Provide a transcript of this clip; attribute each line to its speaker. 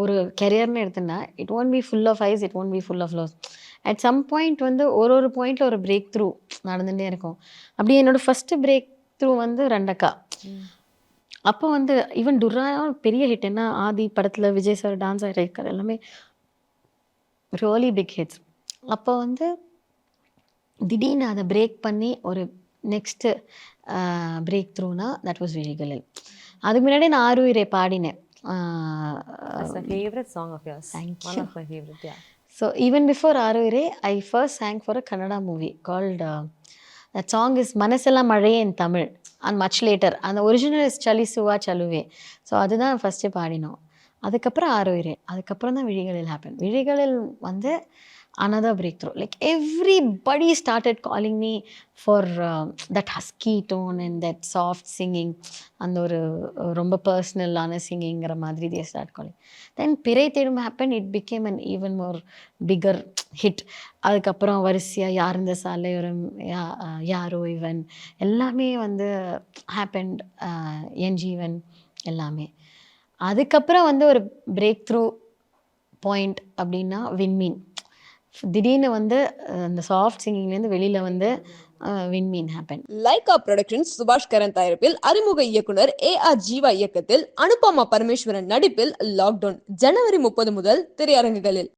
Speaker 1: ஒரு கெரியர்னு எடுத்தேன்னா, it won't be full of highs, it won't be full of lows. At some point வந்து ஒரு பாயிண்ட்ல ஒரு பிரேக் த்ரூ நடந்துட்டே இருக்கும். அப்படி என்னோட ஃபர்ஸ்ட்டு பிரேக் த்ரூ வந்து "ரெண்டக்கா." அப்போ வந்து ஈவன் "துர்ராயும்" பெரிய ஹிட். ஏன்னா, ஆதி படத்துல விஜய் சார் டான்ஸ் ஆடியிருக்காரு. எல்லாமே ரியலி பிக் ஹிட்ஸ். அப்போ வந்து திடீர்னு அத பிரேக் பண்ணி ஒரு நெக்ஸ்ட்டு பிரேக் த்ரூனா தட் வாஸ் விழிகளில். அதுக்கு முன்னாடி நான் "ஆருயிரே" பாடினேன்.
Speaker 2: That's a favorite song of yours.
Speaker 1: Thank
Speaker 2: One
Speaker 1: you.
Speaker 2: of my favorite, yeah.
Speaker 1: So even before "Aaruyire" I first sang for a Kannada movie called that song is "மனசெல்லா மழையே" in Tamil and much later. அந்த original is "சலிசுவா சலுவே." So அதுதான் first பாடினோம். அதுக்கப்புறம் "ஆருயிரே." அதுக்கப்புறம் தான் "விழிகளில்" happen. விழிகளில் வந்து another breakthrough. Like everybody started calling me for that husky tone and that soft singing. அந்த ஒரு ரொம்ப பர்சனலான சிங்கிங்கிற மாதிரி they start calling. Then "பிறை தேடும்" happened. It became an even more bigger hit. அதுக்கப்புறம் வரிசையா "யார் இந்த சாலையோரம்", "யாரோ இவன்" எல்லாமே வந்து happened. என் ஜீவன் எல்லாமே. அதுக்கப்புறம் வந்து ஒரு பிரேக் த்ரூ பாயிண்ட் அப்படின்னா "விண்மீன்." திடீர்னு வந்து அந்த சாஃப்ட் சிங்கிங்லேருந்து வெளியில வந்து "விண்மீன்" ஹேப்பன்.
Speaker 3: லைகா புரொடக்ஷன்ஸ் சுபாஷ் கரன் தயாரிப்பில் அறிமுக இயக்குனர் ஏ.ஆர். ஜீவா இயக்கத்தில் அனுபமா பரமேஸ்வரன் நடிப்பில் லாக்டவுன் ஜனவரி 30 முதல் திரையரங்குகளில்.